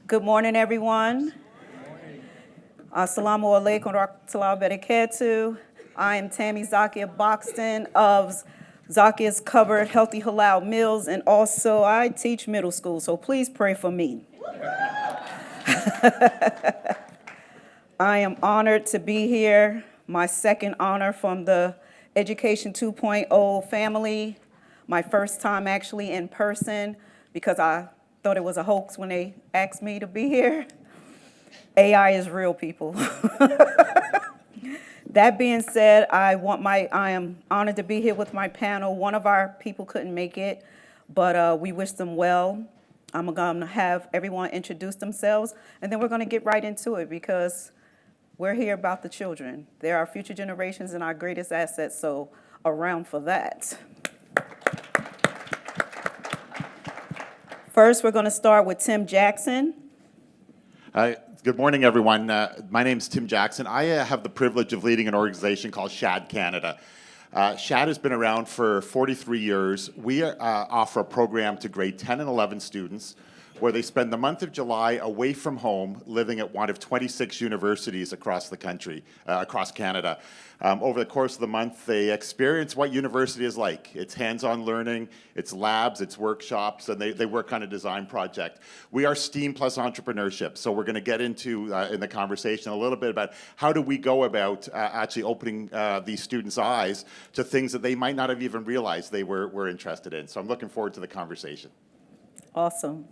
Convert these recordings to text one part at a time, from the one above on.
Good morning, everyone. Assalamu alaikum wa rahmatullahi wa barakatuh. I am Tammy Zakia Boxton of Zakia's Cupboard Healthy Halal Meals, and also I teach middle school, so please pray for me. I am honored to be here, my second honor from the Education 2.0 family, my first time actually in person because I thought it was a hoax when they asked me to be here. AI is real, people. That being said, I am honored to be here with my panel. One of our people couldn't make it, but we wish them well. I'm gonna have everyone introduce themselves, and then we're gonna get right into it because we're here about the children. They're our future generations and our greatest assets, so around for that. First, we're gonna start with Tim Jackson. Good morning, everyone. My name is Tim Jackson. I have the privilege of leading an organization called SHAD Canada. SHAD has been around for 43 years. We offer a program to grade 10 and 11 students where they spend the month of July away from home, living at one of 26 universities across the country, across Canada. Over the course of the month, they experience what university is like. It's hands-on learning, it's labs, it's workshops, and they work on a design project. We are STEAM plus entrepreneurship, so we're going to get into, in the conversation, a little bit about how do we go about actually opening these students' eyes to things that they might not have even realized they were interested in. So I'm looking forward to the conversation. Awesome.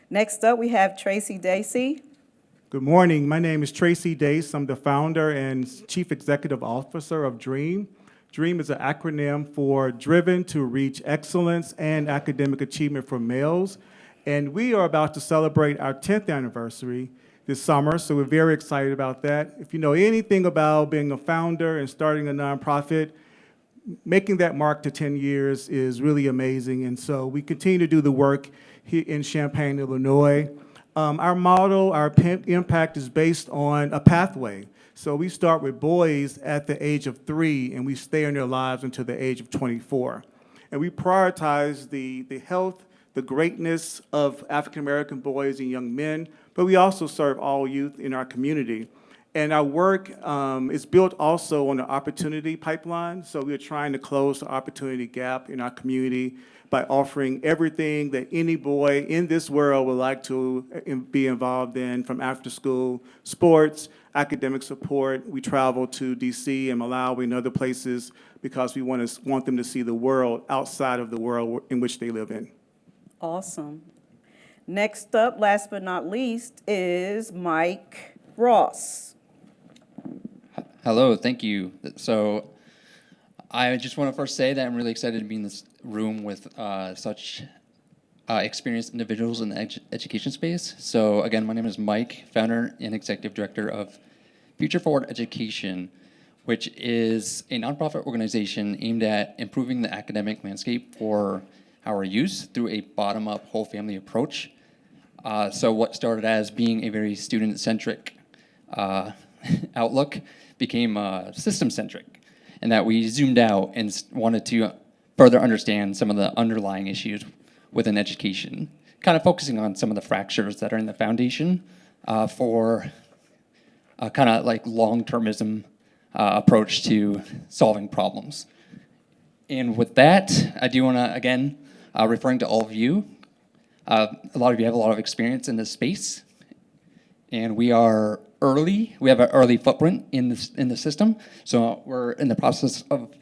Next up, we have Tracy Dacey. Good morning. My name is Tracy Dace. I'm the founder and chief executive officer of DREAM. DREAM is an acronym for Driven to Reach Excellence and Academic Achievement for Males. And we are about to celebrate our 10th anniversary this summer, so we're very excited about that. If you know anything about being a founder and starting a nonprofit, making that mark to 10 years is really amazing. And so we continue to do the work here in Champaign, Illinois. Our model, our impact is based on a pathway. So we start with boys at the age of 3, and we stay in their lives until the age of 24. And we prioritize the health, the greatness of African-American boys and young men, but we also serve all youth in our community. And our work is built also on the opportunity pipeline. So we're trying to close the opportunity gap in our community by offering everything that any boy in this world would like to be involved in, from after school, sports, academic support. We travel to DC and Malawi and other places because we want them to see the world outside of the world in which they live in. Awesome. Next up, last but not least, is Mike Ross. Hello, thank you. So I just want to first say that I'm really excited to be in this room with such experienced individuals in the education space. So again, my name is Mike, founder and executive director of Future Forward Education, which is a nonprofit organization aimed at improving the academic landscape for our youth through a bottom-up whole family approach. So what started as being a very student-centric outlook became system-centric, and that we zoomed out and wanted to further understand some of the underlying issues within education, kind of focusing on some of the fractures that are in the foundation for a kind of like long-termism approach to solving problems. And with that, I do want to, again, referring to all of you, a lot of you have a lot of experience in this space, and we are early. We have an early footprint in the system, so we're in the process of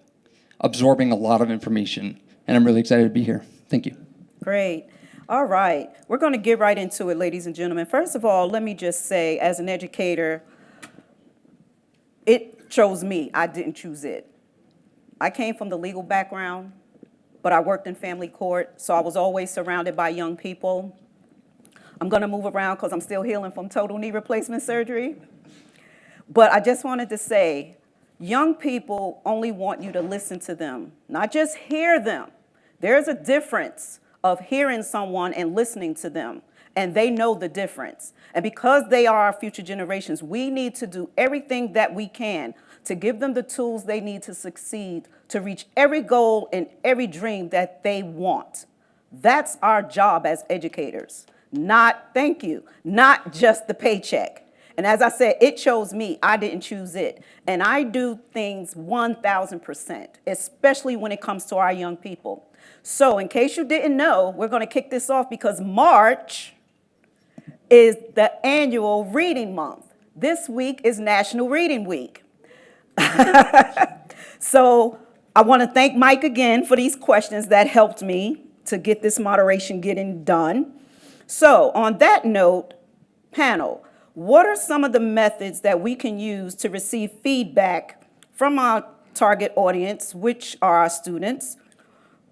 absorbing a lot of information, and I'm really excited to be here. Thank you. Great. All right. We're going to get right into it, ladies and gentlemen. First of all, let me just say, as an educator, it chose me. I didn't choose it. I came from the legal background, but I worked in family court, so I was always surrounded by young people. I'm going to move around because I'm still healing from total knee replacement surgery. But I just wanted to say, young people only want you to listen to them, not just hear them. There's a difference of hearing someone and listening to them, and they know the difference. And because they are our future generations, we need to do everything that we can to give them the tools they need to succeed, to reach every goal and every dream that they want. That's our job as educators. thank you, not just the paycheck. And as I said, it chose me. I didn't choose it. And I do things 1,000%, especially when it comes to our young people. So in case you didn't know, we're going to kick this off because March is the annual reading month. This week is National Reading Week. So I want to thank Mike again for these questions that helped me to get this moderation getting done. So on that note, panel, what are some of the methods that we can use to receive feedback from our target audience, which are our students,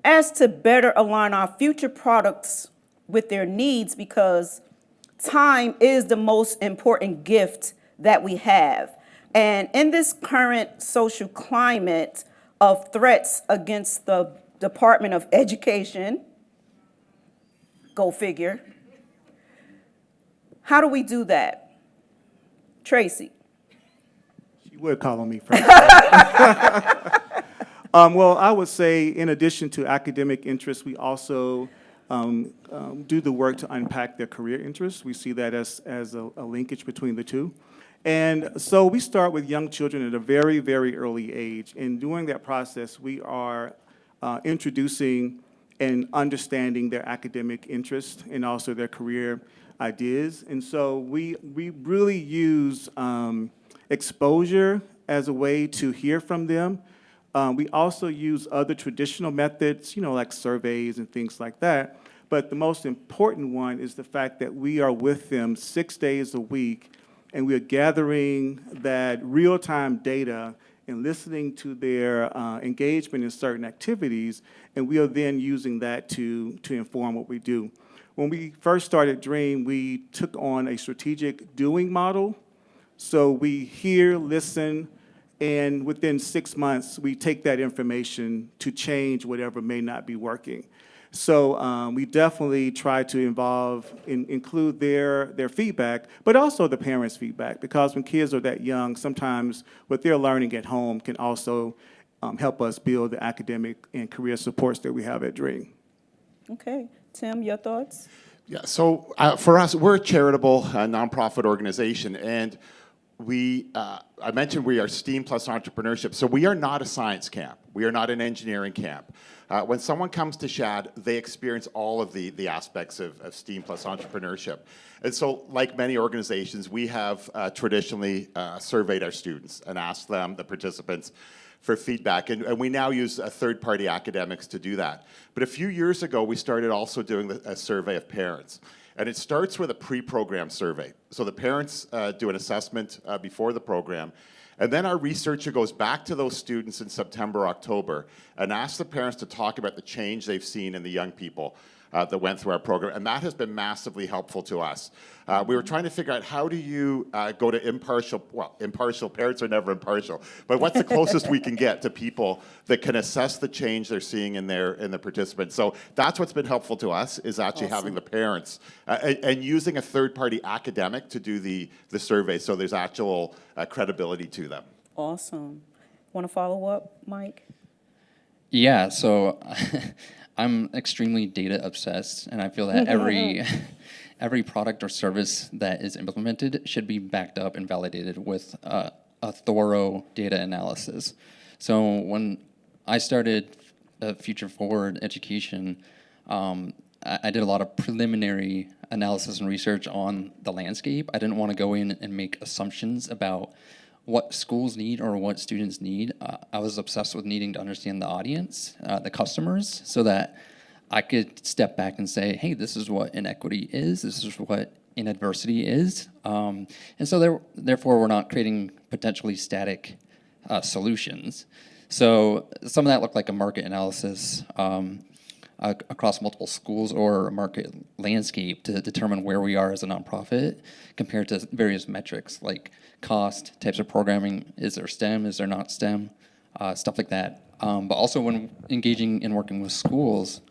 as to better align our future products with their needs? Because time is the most important gift that we have. And in this current social climate of threats against the Department of Education, go figure, how do we do that? Tracy. She would call on me first. Well, I would say in addition to academic interests, we also do the work to unpack their career interests. We see that as a linkage between the two. And so we start with young children at a very, very early age. And during that process, we are introducing and understanding their academic interests and also their career ideas. And so we really use exposure as a way to hear from them. We also use other traditional methods, like surveys and things like that. But the most important one is the fact that we are with them 6 days a week, and we are gathering that real-time data and listening to their engagement in certain activities, and we are then using that to inform what we do. When we first started DREAM, we took on a strategic doing model. So we hear, listen, and within 6 months, we take that information to change whatever may not be working. So we definitely try to include their feedback, but also the parents' feedback, because when kids are that young, sometimes what they're learning at home can also help us build the academic and career supports that we have at DREAM. Okay, Tim, your thoughts? Yeah, so for us, we're a charitable nonprofit organization, and I mentioned we are STEAM plus entrepreneurship, so we are not a science camp. We are not an engineering camp. When someone comes to SHAD, they experience all of the aspects of STEAM plus entrepreneurship. And so, like many organizations, we have traditionally surveyed our students and asked them, the participants, for feedback. And we now use third-party academics to do that. But a few years ago, we started also doing a survey of parents. And it starts with a pre-program survey. So the parents do an assessment before the program. And then our researcher goes back to those students in September, October, and asks the parents to talk about the change they've seen in the young people that went through our program. And that has been massively helpful to us. We were trying to figure out, how do you go to impartial, parents are never impartial, but what's the closest we can get to people that can assess the change they're seeing in the participants? So that's what's been helpful to us, is actually having the parents and using a third-party academic to do the survey, so there's actual credibility to them. Awesome. Want to follow up, Mike? Yeah, so I'm extremely data obsessed, and I feel that every product or service that is implemented should be backed up and validated with a thorough data analysis. So when I started Future Forward Education, I did a lot of preliminary analysis and research on the landscape. I didn't want to go in and make assumptions about what schools need or what students need. I was obsessed with needing to understand the audience, the customers, so that I could step back and say, hey, this is what inequity is, this is what inadversity is. And so therefore, we're not creating potentially static solutions. So some of that looked like a market analysis across multiple schools or a market landscape to determine where we are as a nonprofit compared to various metrics like cost, types of programming, is there STEM, is there not STEM, stuff like that. But also when engaging and working with schools,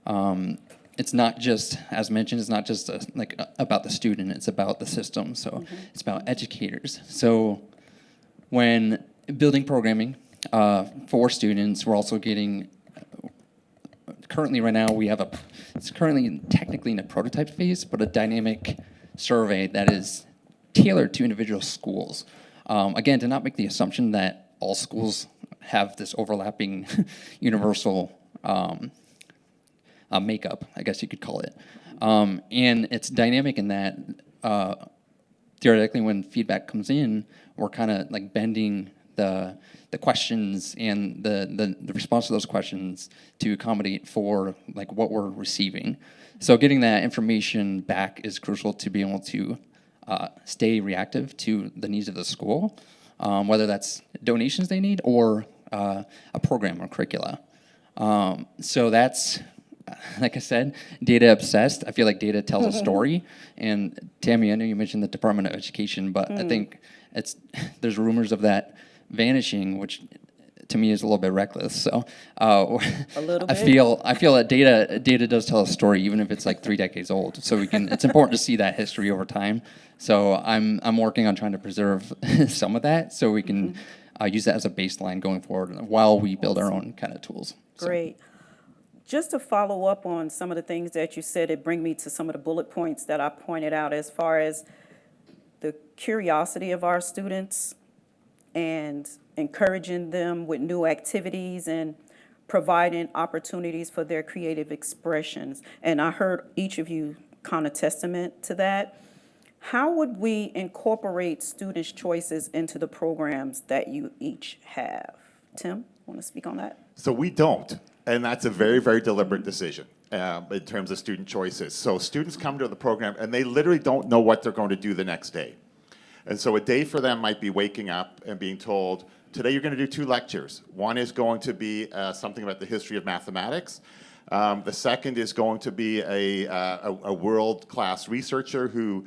it's not just, as mentioned, it's not just about the student, it's about the system. So it's about educators. So when building programming for students, we're also getting currently right now it's currently technically in a prototype phase, but a dynamic survey that is tailored to individual schools. Again, to not make the assumption that all schools have this overlapping universal makeup, I guess you could call it. And it's dynamic in that theoretically when feedback comes in, we're kind of like bending the questions and the response to those questions to accommodate for like what we're receiving. So getting that information back is crucial to be able to stay reactive to the needs of the school, whether that's donations they need or a program or curricula. So that's, like I said, data obsessed. I feel like data tells a story. And Tammy, I know you mentioned the Department of Education, but I think there's rumors of that vanishing, which to me is a little bit reckless. So A little I bit? feel that data does tell a story, even if it's like 3 decades old. So it's important to see that history over time. So I'm working on trying to preserve some of that, so we can use that as a baseline going forward while we build our own kind of tools. So. Great. Just to follow up on some of the things that you said, it bring me to some of the bullet points that I pointed out as far as the curiosity of our students and encouraging them with new activities and providing opportunities for their creative expressions. And I heard each of you kind of testament to that. How would we incorporate students' choices into the programs that you each have? Tim, want to speak on that? So we don't, and that's a very, very deliberate decision in terms of student choices. So students come to the program and they literally don't know what they're going to do the next day. And so a day for them might be waking up and being told, today you're going to do 2 lectures. One is going to be something about the history of mathematics. The second is going to be a world-class researcher who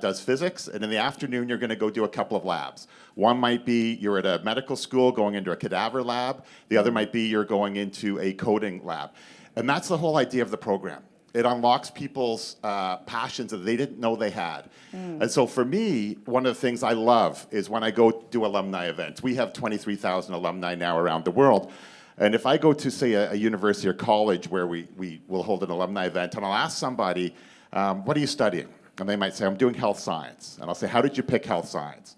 does physics. And in the afternoon, you're going to go do a couple of labs. One might be you're at a medical school going into a cadaver lab. The other might be you're going into a coding lab. And that's the whole idea of the program. It unlocks people's passions that they didn't know they had. And so for me, one of the things I love is when I go do alumni events. We have 23,000 alumni now around the world. And if I go to, say, a university or college where we will hold an alumni event, and I'll ask somebody, what are you studying? And they might say, I'm doing health science. And I'll say, how did you pick health science?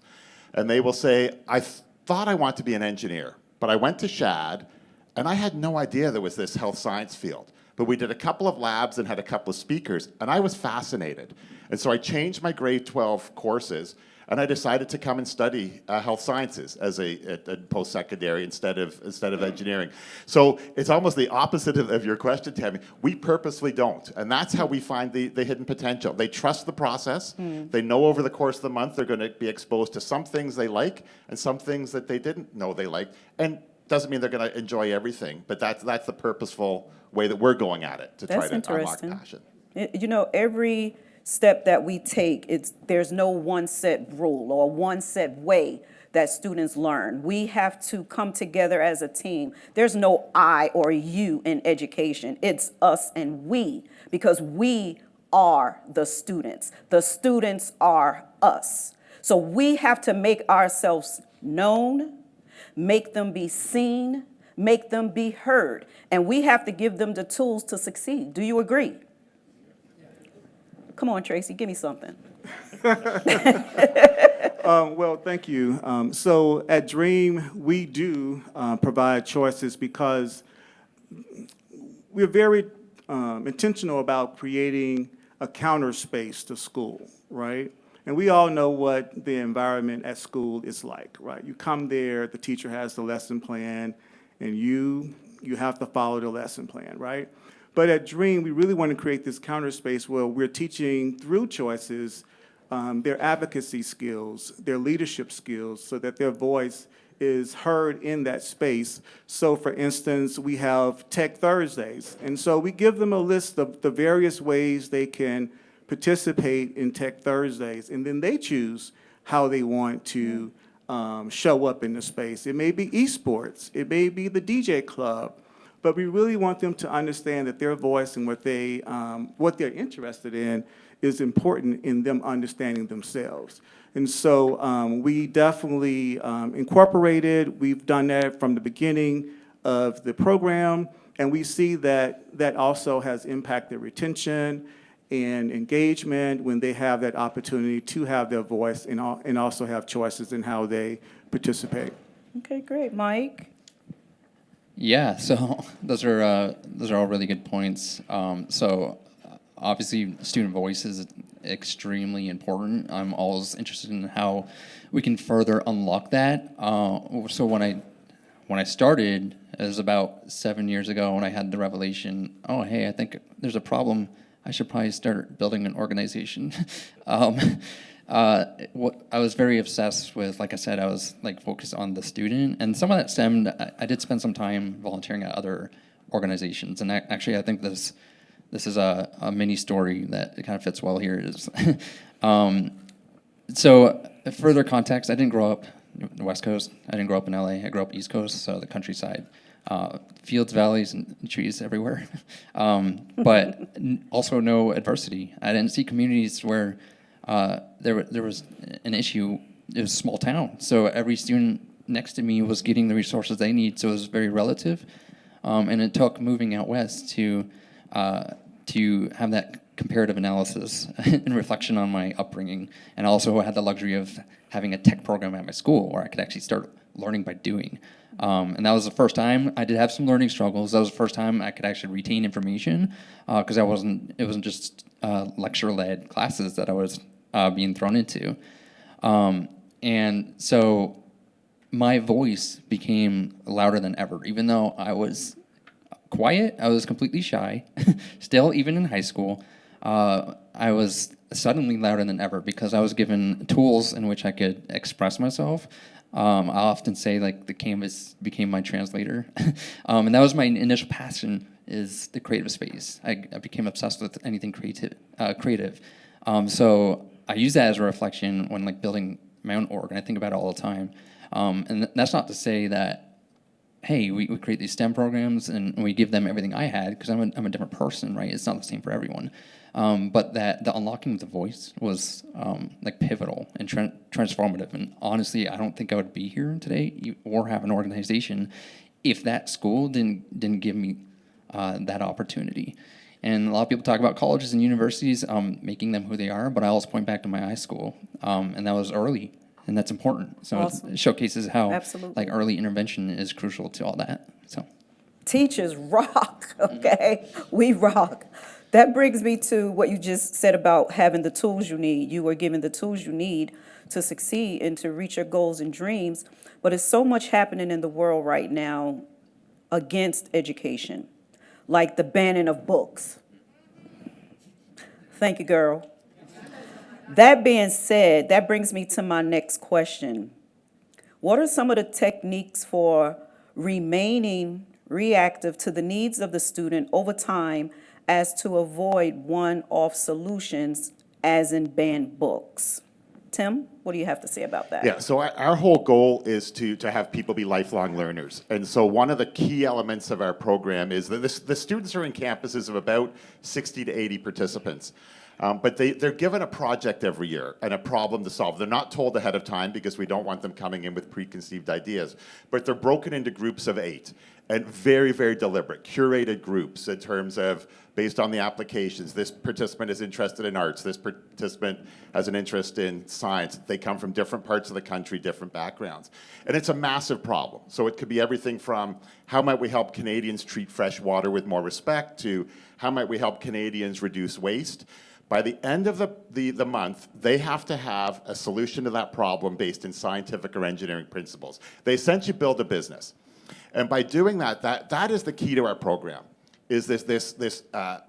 And they will say, I thought I wanted to be an engineer, but I went to SHAD, and I had no idea there was this health science field. But we did a couple of labs and had a couple of speakers, and I was fascinated. And so I changed my grade 12 courses, and I decided to come and study health sciences as a post-secondary instead of engineering. So it's almost the opposite of your question, Tammy. We purposely don't, and that's how we find the hidden potential. They trust the process. They know over the course of the month they're going to be exposed to some things they like and some things that they didn't know they liked. And doesn't mean they're going to enjoy everything, but that's the purposeful way that we're going at it to try to unlock passion. You know, every step that we take, there's no one set rule or one set way that students learn. We have to come together as a team. There's no I or you in education. It's us and we, because we are the students. The students are us. So we have to make ourselves known, make them be seen, make them be heard. And we have to give them the tools to succeed. Do you agree? Come on, Tracy, give me something. Well, thank you. So at Dream, we do provide choices because we're very intentional about creating a counter space to school, right? And we all know what the environment at school is like, right? You come there, the teacher has the lesson plan, and you have to follow the lesson plan, right? But at Dream, we really want to create this counter space where we're teaching through choices their advocacy skills, their leadership skills, so that their voice is heard in that space. So for instance, we have Tech Thursdays. And so we give them a list of the various ways they can participate in Tech Thursdays, and then they choose how they want to show up in the space. It may be esports, it may be the DJ club, but we really want them to understand that their voice and what they're interested in is important in them understanding themselves. And so we definitely incorporated, we've done that from the beginning of the program, And we see that that also has impacted retention and engagement when they have that opportunity to have their voice and also have choices in how they participate. Okay, great. Mike? Yeah, so those are all really good points. Obviously, student voice is extremely important. I'm always interested in how we can further unlock that. So when I started, it was about 7 years ago when I had the revelation. Oh, hey, I think there's a problem. I should probably start building an organization. I was very obsessed with, like I said, I was like focused on the student, and some of that stemmed. I did spend some time volunteering at other organizations, and actually, I think this is a mini story that it kind of fits well here. Is so further context. I didn't grow up in the West Coast. I didn't grow up in LA. I grew up East Coast, so the countryside. Fields, valleys, and trees everywhere, but also no adversity. I didn't see communities where there was an issue. It was a small town, so every student next to me was getting the resources they need. So it was very relative, and it took moving out west to have that comparative analysis and reflection on my upbringing, and also I had the luxury of having a tech program at my school where I could actually start learning by doing. And that was the first time. I did have some learning struggles. That was the first time I could actually retain information because it wasn't just lecture-led classes that I was being thrown into. And so my voice became louder than ever. Even though I was quiet, I was completely shy. Still, even in high school, I was suddenly louder than ever because I was given tools in which I could express myself. I often say like the canvas became my translator, and that was my initial passion, is the creative space. I became obsessed with anything creative. So I use that as a reflection when like building my own org, and I think about it all the time. And that's not to say that, hey, we create these STEM programs and we give them everything I had, because I'm a different person, right? It's not the same for everyone. But that the unlocking of the voice was like pivotal and transformative. And honestly, I don't think I would be here today or have an organization if that school didn't give me that opportunity. And a lot of people talk about colleges and universities making them who they are, but I also point back to my high school, and that was early, and that's important. So Awesome. it showcases how Absolutely. like early intervention is crucial to all that. So. Teachers rock, okay? We rock. That brings me to what you just said about having the tools you need. You were given the tools you need to succeed and to reach your goals and dreams. But there's so much happening in the world right now against education, like the banning of books. Thank you, girl. That being said, that brings me to my next question. What are some of the techniques for remaining reactive to the needs of the student over time as to avoid one-off solutions, as in banned books? Tim, what do you have to say about that? Yeah, so our whole goal is to have people be lifelong learners. And so one of the key elements of our program is that the students are in campuses of about 60 to 80 participants. But they're given a project every year and a problem to solve. They're not told ahead of time because we don't want them coming in with preconceived ideas. But they're broken into groups of 8 and very, very deliberate, curated groups in terms of based on the applications. This participant is interested in arts. This participant has an interest in science. They come from different parts of the country, different backgrounds. And it's a massive problem. So it could be everything from how might we help Canadians treat fresh water with more respect to how might we help Canadians reduce waste. By the end of the month, they have to have a solution to that problem based in scientific or engineering principles. They essentially build a business. And by doing that, that is the key to our program, is this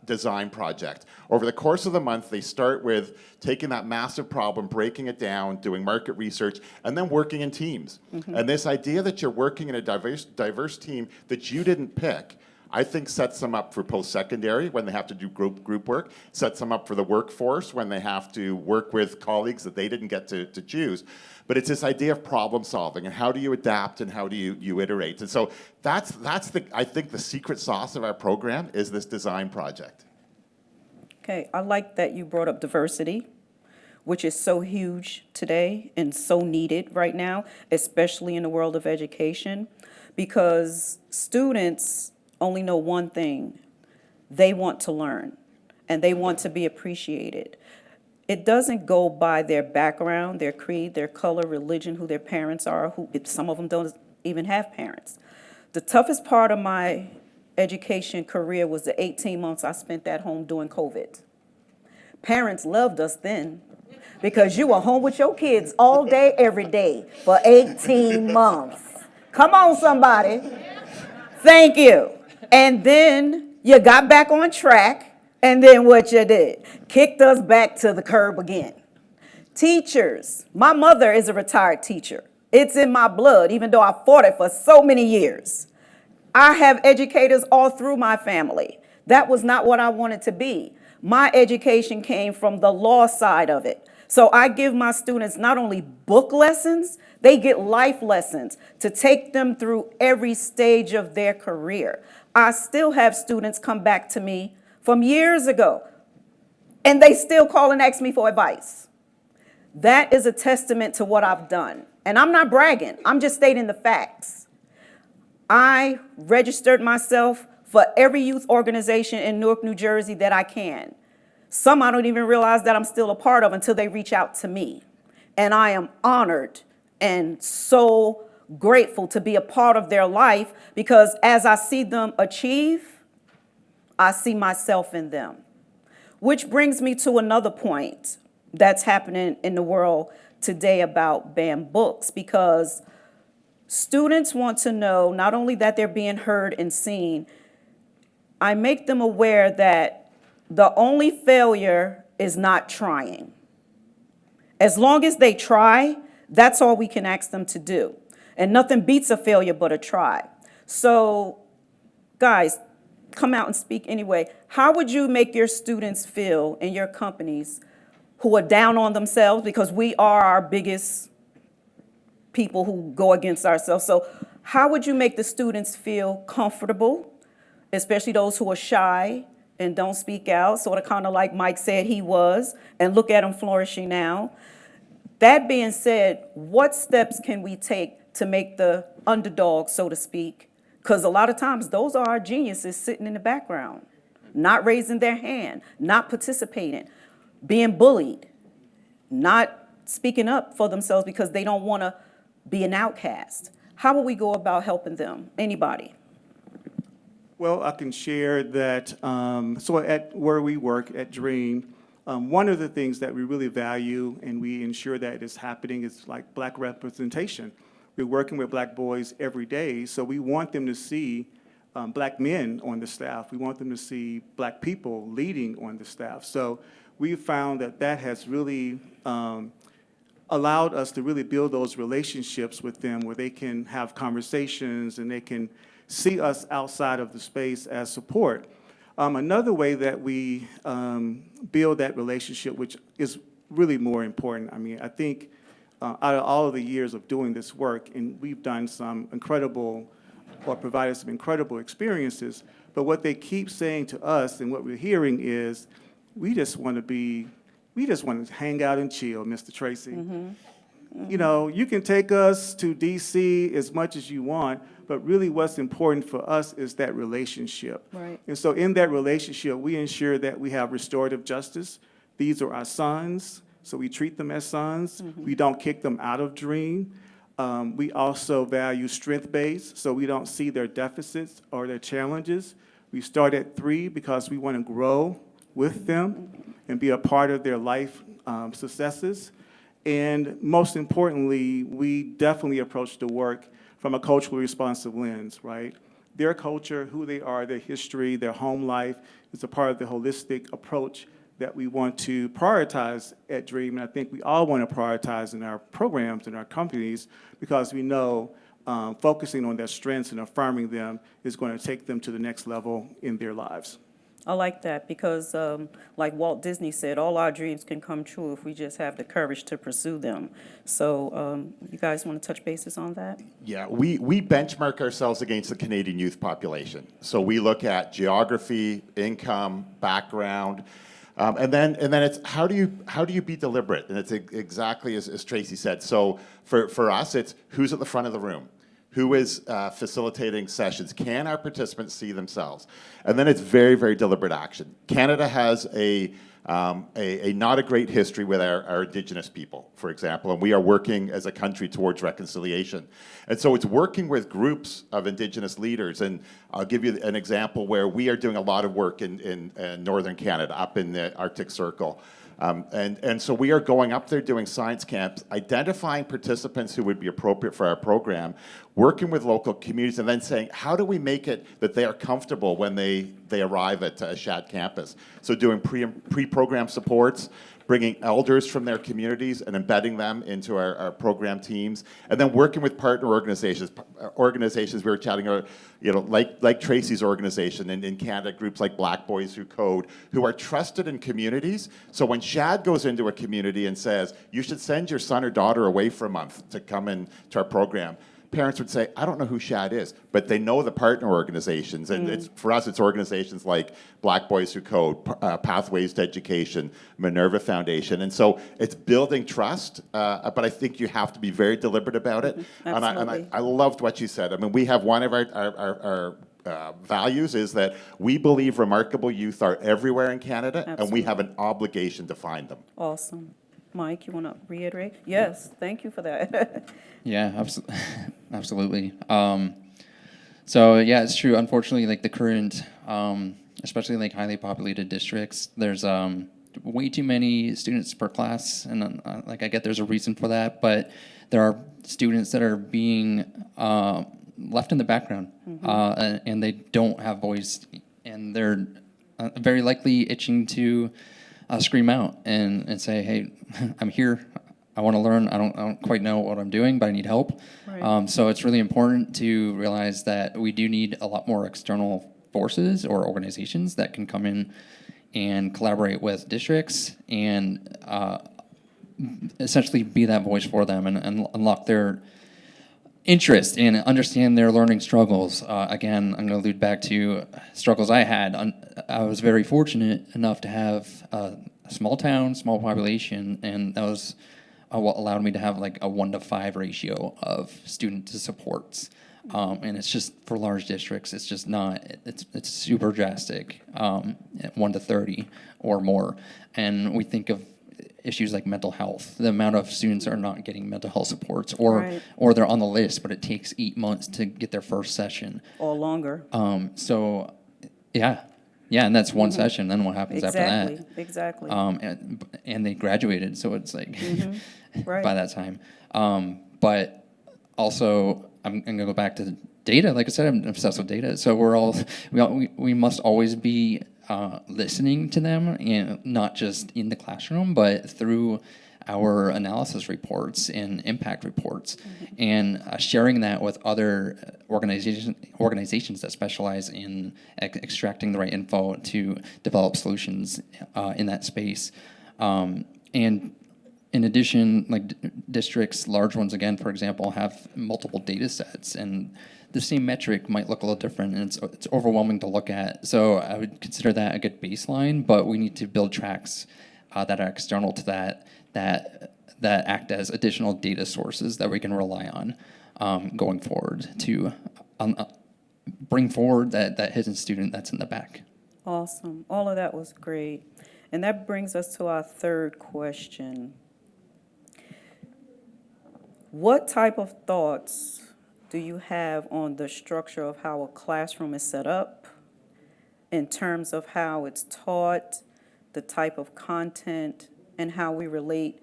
design project. Over the course of the month, they start with taking that massive problem, breaking it down, doing market research, and then working in teams. Mm-hmm. And this idea that you're working in a diverse team that you didn't pick, I think sets them up for post-secondary when they have to do group work, sets them up for the workforce when they have to work with colleagues that they didn't get to choose. But it's this idea of problem solving and how do you adapt and how do you iterate. And so that's I think the secret sauce of our program is this design project. Okay, I like that you brought up diversity, which is so huge today and so needed right now, especially in the world of education, because students only know one thing. They want to learn, and they want to be appreciated. It doesn't go by their background, their creed, their color, religion, who their parents are, some of them don't even have parents. The toughest part of my education career was the 18 months I spent at home during COVID. Parents loved us then because you were home with your kids all day, every day for 18 months. Come on, somebody. Thank you. And then you got back on track, and then what you did? Kicked us back to the curb again. Teachers. My mother is a retired teacher. It's in my blood, even though I fought it for so many years. I have educators all through my family. That was not what I wanted to be. My education came from the law side of it. So I give my students not only book lessons, they get life lessons to take them through every stage of their career. I still have students come back to me from years ago, and they still call and ask me for advice. That is a testament to what I've done. And I'm not bragging, I'm just stating the facts. I registered myself for every youth organization in Newark, New Jersey that I can. Some I don't even realize that I'm still a part of until they reach out to me. And I am honored and so grateful to be a part of their life, because as I see them achieve, I see myself in them. Which brings me to another point that's happening in the world today about banned books, because students want to know not only that they're being heard and seen, I make them aware that the only failure is not trying. As long as they try, that's all we can ask them to do. And nothing beats a failure but a try. So, guys, come out and speak anyway. How would you make your students feel in your companies who are down on themselves, because we are our biggest people who go against ourselves? So how would you make the students feel comfortable, especially those who are shy and don't speak out, sort of kind of like Mike said he was, and look at him flourishing now? That being said, what steps can we take to make the underdog, so to speak? Because a lot of times those are our geniuses sitting in the background, not raising their hand, not participating, being bullied, not speaking up for themselves because they don't want to be an outcast. How will we go about helping them? Anybody? Well, I can share that, so at where we work at Dream, one of the things that we really value and we ensure that is happening is like Black representation. We're working with Black boys every day, so we want them to see Black men on the staff. We want them to see Black people leading on the staff. So we found that that has really allowed us to really build those relationships with them where they can have conversations and they can see us outside of the space as support. Another way that we build that relationship, which is really more important, I mean, I think out of all of the years of doing this work, and we've done some incredible, or provided some incredible experiences, but what they keep saying to us and what we're hearing is, we just want to hang out and chill, Mr. Tracy. You know, you can take us to DC as much as you want, but really what's important for us is that relationship. Right. And so in that relationship, we ensure that we have restorative justice. These are our sons, so we treat them as sons. We don't kick them out of Dream. We also value strength-based, so we don't see their deficits or their challenges. We start at 3 because we want to grow with them and be a part of their life successes. And most importantly, we definitely approach the work from a culturally responsive lens, right? Their culture, who they are, their history, their home life is a part of the holistic approach that we want to prioritize at Dream. And I think we all want to prioritize in our programs and our companies, because we know focusing on their strengths and affirming them is going to take them to the next level in their lives. I like that because, like Walt Disney said, all our dreams can come true if we just have the courage to pursue them. So you guys want to touch bases on that? Yeah, we benchmark ourselves against the Canadian youth population. So we look at geography, income, background, and then it's how do you be deliberate? And it's exactly as Tracy said. So for us, it's who's at the front of the room, who is facilitating sessions? Can our participants see themselves? And then it's very, very deliberate action. Canada has a not a great history with our Indigenous people, for example, and we are working as a country towards reconciliation. And so it's working with groups of Indigenous leaders, and I'll give you an example where we are doing a lot of work in Northern Canada, up in the Arctic Circle. And so we are going up there doing science camps, identifying participants who would be appropriate for our program, working with local communities, and then saying, how do we make it that they are comfortable when they arrive at a SHAD campus? So doing pre-program supports, bringing elders from their communities and embedding them into our program teams, and then working with partner organizations. Organizations we were chatting about, like Tracy's organization in Canada, groups like Black Boys Who Code, who are trusted in communities. So when SHAD goes into a community and says, you should send your son or daughter away for a month to come into our program, parents would say, I don't know who SHAD is, but they know the partner organizations. And for us, it's organizations like Black Boys Who Code, Pathways to Education, Minerva Foundation. And so it's building trust, but I think you have to be very deliberate about it. Absolutely. And I loved what you said. I mean, we have one of our values is that we believe remarkable youth are everywhere in Canada, and we have an obligation to find them. Awesome. Mike, you want to reiterate? Yes, thank you for that. Yeah, absolutely. So yeah, it's true. Unfortunately, like the current, especially like highly populated districts, there's way too many students per class, and like I get there's a reason for that, but there are students that are being left in the background, and they don't have voice, and they're very likely itching to scream out and say, "Hey, I'm here. I want to learn. I don't quite know what I'm doing, but I need help." Right. So it's really important to realize that we do need a lot more external forces or organizations that can come in and collaborate with districts and essentially be that voice for them and unlock their interest and understand their learning struggles. Again, I'm going to allude back to struggles I had. I was very fortunate enough to have a small town, small population, and that was what allowed me to have like a 1-to-5 ratio of student to supports. And it's just for large districts, it's just not, it's super drastic, 1-to-30 or more. And we think of issues like mental health. The amount of students are not getting mental health supports, or Right. or they're on the list, but it takes 8 months to get their first session. Or longer. So, yeah, and that's one session. Then what happens after that? Exactly. And they graduated, so it's like Right. by that time. But also, I'm gonna go back to data. Like I said, I'm obsessed with data. So we must always be listening to them, and not just in the classroom, but through our analysis reports and impact reports, and sharing that with other organizations that specialize in extracting the right info to develop solutions in that space. And in addition, like districts, large ones, again, for example, have multiple data sets, and the same metric might look a little different, and it's overwhelming to look at. So I would consider that a good baseline, but we need to build tracks that are external to that act as additional data sources that we can rely on going forward to bring forward that hidden student that's in the back. Awesome. All of that was great. And that brings us to our third question. What type of thoughts do you have on the structure of how a classroom is set up in terms of how it's taught, the type of content, and how we relate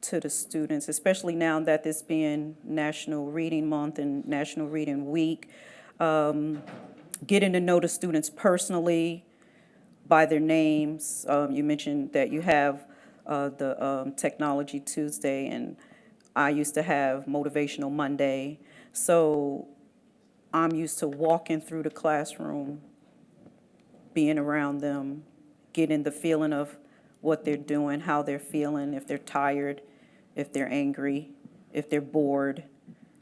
to the students, especially now that this being National Reading Month and National Reading Week, getting to know the students personally by their names. You mentioned that you have the Technology Tuesday, and I used to have Motivational Monday. So I'm used to walking through the classroom, being around them, getting the feeling of what they're doing, how they're feeling, if they're tired, if they're angry, if they're bored,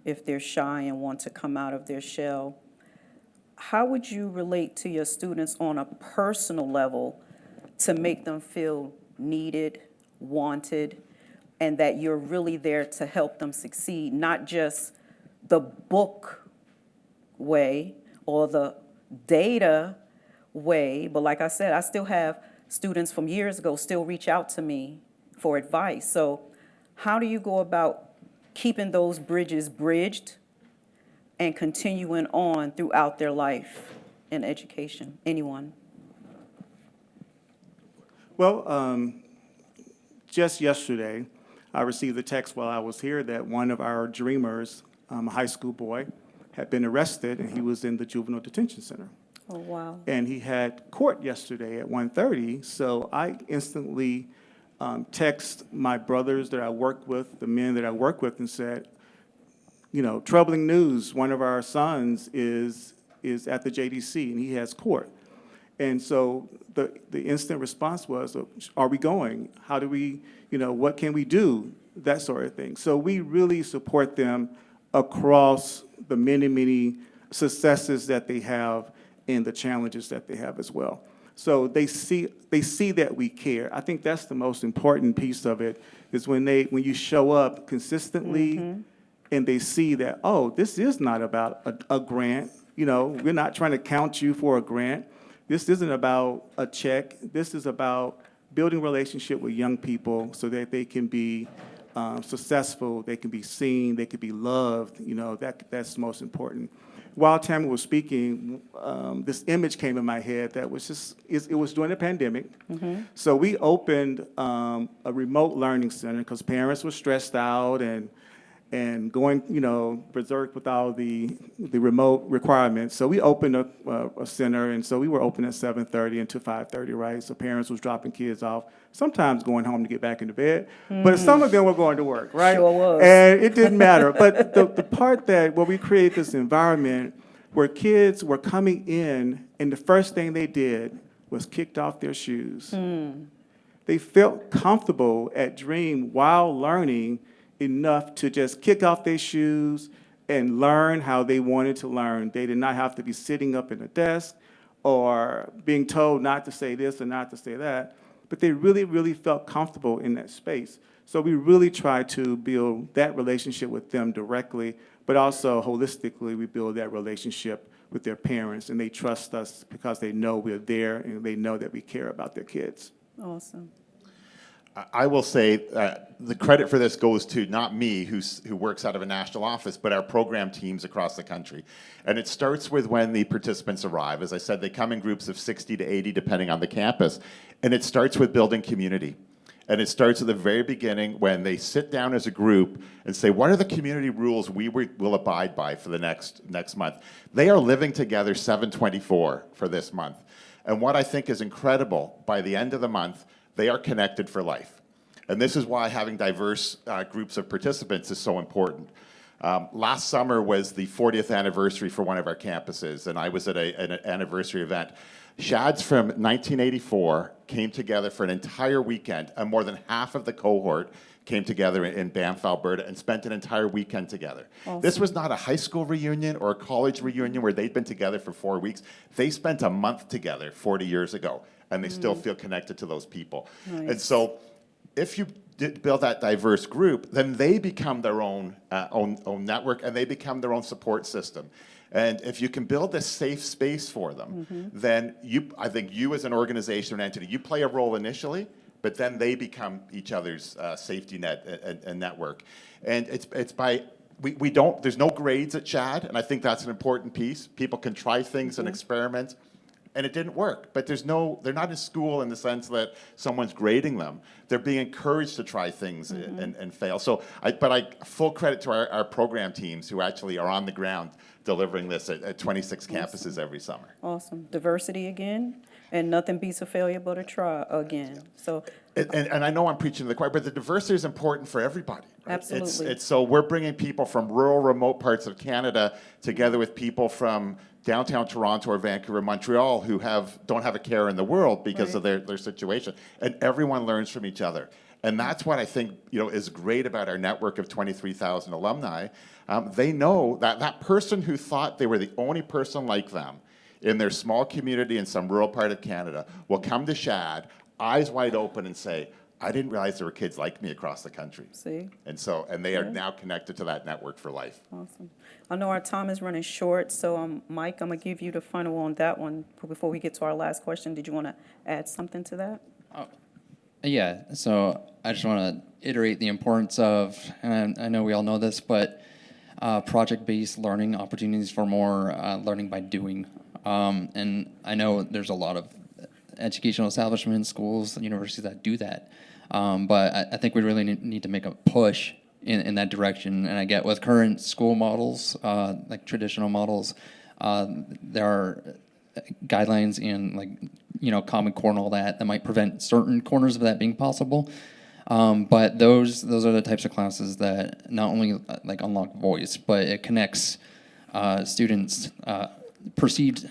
if they're shy and want to come out of their shell. How would you relate to your students on a personal level to make them feel needed, wanted, and that you're really there to help them succeed, not just the book way or the data way, but like I said, I still have students from years ago still reach out to me for advice. So how do you go about keeping those bridges bridged and continuing on throughout their life in education? Anyone? Well, just yesterday, I received a text while I was here that one of our dreamers, a high school boy, had been arrested, and he was in the juvenile detention center. Oh, wow. And he had court yesterday at 1:30, so I instantly text my brothers that I work with, the men that I work with, and said, you know, troubling news, one of our sons is at the JDC, and he has court. And so the instant response was, are we going? How do we, you know, what can we do? That sort of thing. So we really support them across the many, many successes that they have and the challenges that they have as well. So they see that we care. I think that's the most important piece of it, is when you show up consistently and they see that, oh, this is not about a grant. You know, we're not trying to count you for a grant. This isn't about a check. This is about building relationship with young people so that they can be successful, they can be seen, they can be loved. You know, that's most important. While Tammy was speaking, this image came in my head that was just, it was during the pandemic. So we opened a remote learning center because parents were stressed out and going, you know, berserk with all the remote requirements. So we opened a center, and so we were open at 7:30 until 5:30, right? So parents was dropping kids off, sometimes going home to get back into bed, but some of them were going to work, right? Sure was. And it didn't matter. But the part where we created this environment where kids were coming in, and the first thing they did was kicked off their shoes. They felt comfortable at Dream while learning enough to just kick off their shoes and learn how they wanted to learn. They did not have to be sitting up in a desk or being told not to say this or not to say that, but they really, really felt comfortable in that space. So we really try to build that relationship with them directly, but also holistically, we build that relationship with their parents, and they trust us because they know we're there and they know that we care about their kids. Awesome. I will say the credit for this goes to not me, who works out of a national office, but our program teams across the country. And it starts with when the participants arrive. As I said, they come in groups of 60 to 80, depending on the campus. And it starts with building community. And it starts at the very beginning when they sit down as a group and say, what are the community rules we will abide by for the next month? They are living together 7/24 for this month. And what I think is incredible, by the end of the month, they are connected for life. And this is why having diverse groups of participants is so important. Last summer was the 40th anniversary for one of our campuses, and I was at an anniversary event. Shads from 1984 came together for an entire weekend, and more than half of the cohort came together in Banff, Alberta, and spent an entire weekend together. Awesome. This was not a high school reunion or a college reunion where they'd been together for 4 weeks. They spent a month together 40 years ago, and they still feel connected to those people. Nice. And so if you build that diverse group, then they become their own network, and they become their own support system. And if you can build a safe space for them, then I think you as an organization or an entity, you play a role initially, but then they become each other's safety net and network. And there's no grades at Shad, and I think that's an important piece. People can try things and experiment, and it didn't work. But they're not in school in the sense that someone's grading them. They're being encouraged to try things and fail. So, full credit to our program teams who actually are on the ground delivering this at 26 campuses every summer. Awesome. Diversity again, and nothing beats a failure but a try again. So, and I know I'm preaching to the choir, but the diversity is important for everybody. Right? Absolutely. So we're bringing people from rural, remote parts of Canada together with people from downtown Toronto or Vancouver, Montreal, who don't have a care in the world because of their situation, and everyone learns from each other. And that's what I think is great about our network of 23,000 alumni. They know that person who thought they were the only person like them in their small community in some rural part of Canada will come to Shad, eyes wide open, and say, I didn't realize there were kids like me across the country. See? And they are now connected to that network for life. Awesome. I know our time is running short, so Mike, I'm going to give you the final on that one before we get to our last question. Did you want to add something to that? Yeah, so I just want to iterate the importance of, and I know we all know this, but project-based learning opportunities for more learning by doing. And I know there's a lot of educational establishments, schools, universities that do that. But I think we really need to make a push in that direction. And I get with current school models, like traditional models, there are guidelines and Common Core and all that might prevent certain corners of that being possible. But those are the types of classes that not only unlock voice, but it connects students' perceived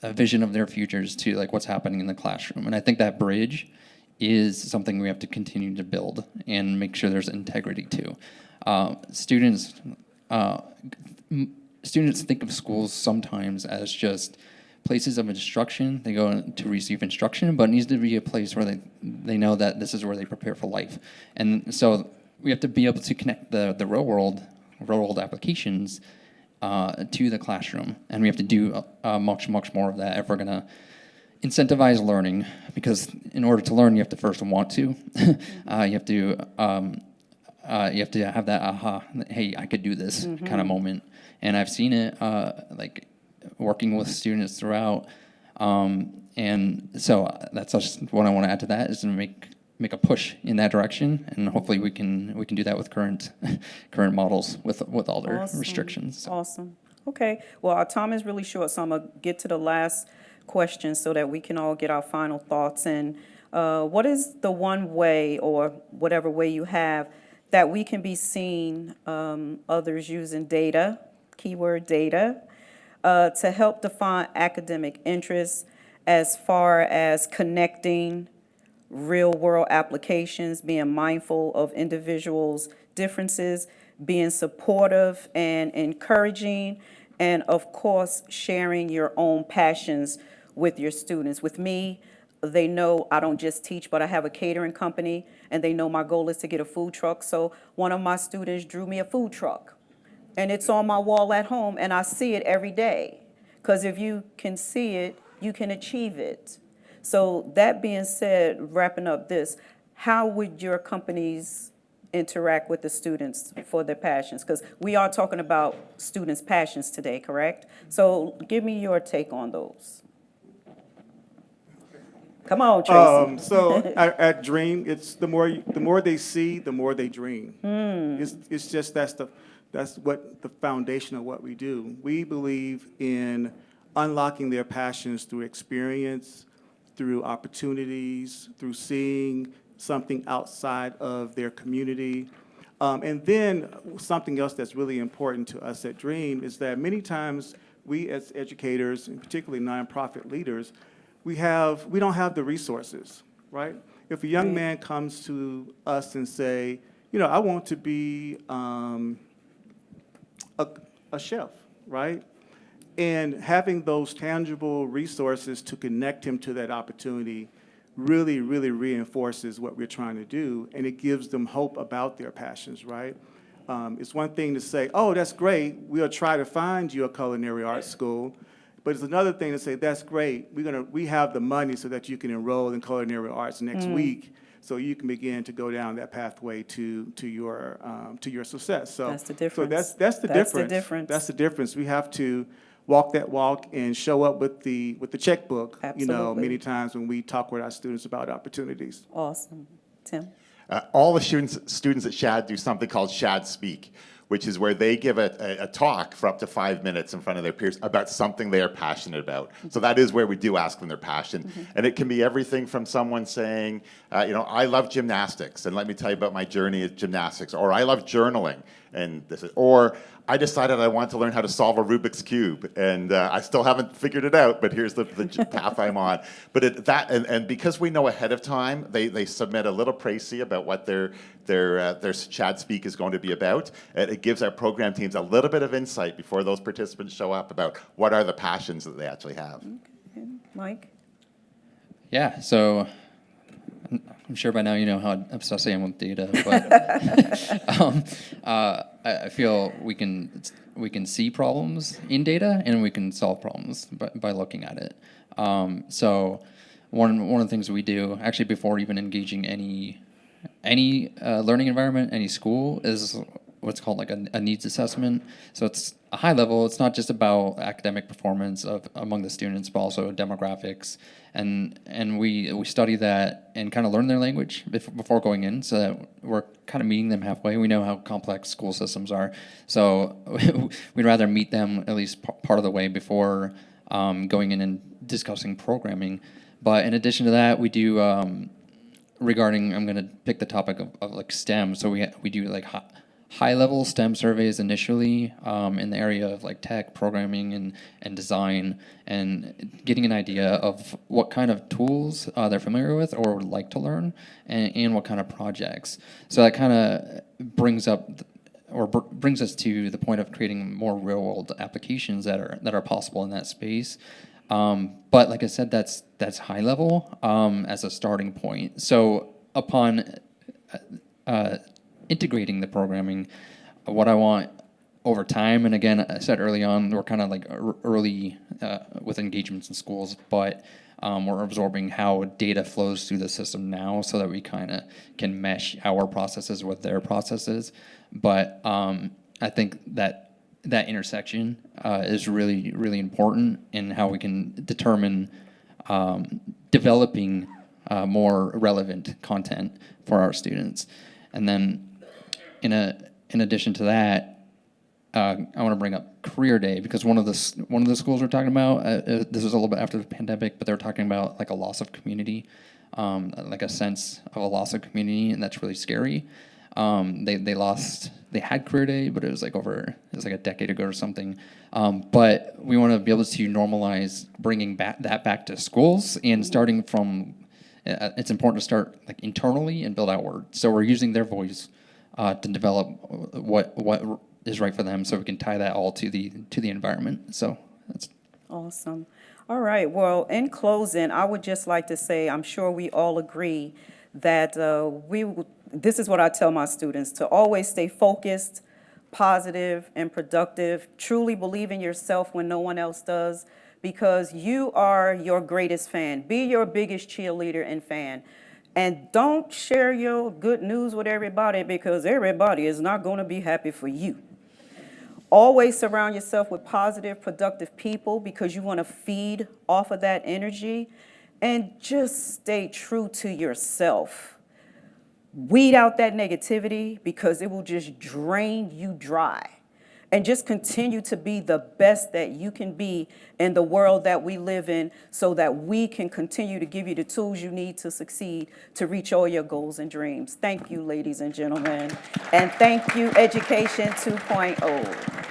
vision of their futures to what's happening in the classroom. And I think that bridge is something we have to continue to build and make sure there's integrity to. Students think of schools sometimes as just places of instruction. They go to receive instruction, but it needs to be a place where they know that this is where they prepare for life. And so we have to be able to connect the real world applications to the classroom. And we have to do much more of that if we're going to incentivize learning, because in order to learn, you have to first want to. You have to have that aha, hey, I could do this kind of moment. And I've seen it working with students throughout. And so that's just what I want to add to that, is to make a push in that direction, and hopefully we can do that with current models with all their Awesome. restrictions. Awesome. Okay. Well, our time is really short, so I'm going to get to the last question so that we can all get our final thoughts. And what is the one way, or whatever way you have, that we can be seeing others using data, keyword data, to help define academic interests as far as connecting real-world applications, being mindful of individuals' differences, being supportive and encouraging, and of course, sharing your own passions with your students. With me, they know I don't just teach, but I have a catering company, and they know my goal is to get a food truck. So one of my students drew me a food truck, and it's on my wall at home, and I see it every day. Because if you can see it, you can achieve it. So that being said, wrapping up this, how would your companies interact with the students for their passions? Because we are talking about students' passions today, correct? So give me your take on those. Come on, Tracy. So at Dream, it's the more they see, the more they dream. It's just that's what the foundation of what we do. We believe in unlocking their passions through experience, through opportunities, through seeing something outside of their community. And then something else that's really important to us at Dream is that many times we as educators, and particularly nonprofit leaders, we don't have the resources, right? If a young man comes to us and say, I want to be a chef, right? And having those tangible resources to connect him to that opportunity really, really reinforces what we're trying to do, and it gives them hope about their passions, right? It's one thing to say, oh, that's great, we'll try to find you a culinary arts school, but it's another thing to say, that's great, we have the money so that you can enroll in culinary arts next week, so you can begin to go down that pathway to your success. So That's the difference. So that's the That's the difference. difference. That's the difference. We have to walk that walk and show up with the checkbook. Absolutely. Many times when we talk with our students about opportunities. Awesome. Tim? All the students at SHAD do something called SHAD Speak, which is where they give a talk for up to 5 minutes in front of their peers about something they are passionate about. So that is where we do ask them their passion. And it can be everything from someone saying, I love gymnastics, and let me tell you about my journey at gymnastics, or I love journaling, and this is, or I decided I want to learn how to solve a Rubik's Cube, and I still haven't figured it out, but here's the path I'm on. But and because we know ahead of time, they submit a little précis about what their SHAD Speak is going to be about. And it gives our program teams a little bit of insight before those participants show up about what are the passions that they actually have. Okay. Mike? Yeah, so I'm sure by now you know how obsessed I am with data, but I feel we can see problems in data and we can solve problems by looking at it. So one of the things we do actually before even engaging any learning environment, any school, is what's called like a needs assessment. So it's a high level. It's not just about academic performance among the students, but also demographics, and we study that and kind of learn their language before going in, so that we're kind of meeting them halfway. We know how complex school systems are, so we'd rather meet them at least part of the way before going in and discussing programming. But in addition to that, we do. Regarding, I'm going to pick the topic of like STEM. So we do like high level STEM surveys initially in the area of like tech, programming, and design, and getting an idea of what kind of tools they're familiar with or would like to learn, and what kind of projects. So that kind of brings up brings us to the point of creating more real world applications that are possible in that space. But like I said, that's high level as a starting point. So upon integrating the programming, what I want over time, and again, I said early on, we're kind of like early with engagements in schools, but we're absorbing how data flows through the system now so that we kind of can mesh our processes with their processes. But I think that intersection is really, really important in how we can determine developing more relevant content for our students. And then in addition to that, I want to bring up Career Day, because one of the schools we're talking about, this was a little bit after the pandemic, but they were talking about like a loss of community, like a sense of a loss of community, and that's really scary. They had Career Day, but it was like a decade ago or something. But we want to be able to normalize bringing that back to schools, and starting from, it's important to start like internally and build outward. So we're using their voice to develop what is right for them, so we can tie that all to the environment. So that's Awesome. All right. Well, in closing, I would just like to say, I'm sure we all agree that this is what I tell my students, to always stay focused, positive, and productive. Truly believe in yourself when no one else does, because you are your greatest fan. Be your biggest cheerleader and fan. And don't share your good news with everybody, because everybody is not going to be happy for you. Always surround yourself with positive, productive people, because you want to feed off of that energy. And just stay true to yourself. Weed out that negativity, because it will just drain you dry. And just continue to be the best that you can be in the world that we live in, so that we can continue to give you the tools you need to succeed, to reach all your goals and dreams. Thank you, ladies and gentlemen. And thank you, Education 2.0.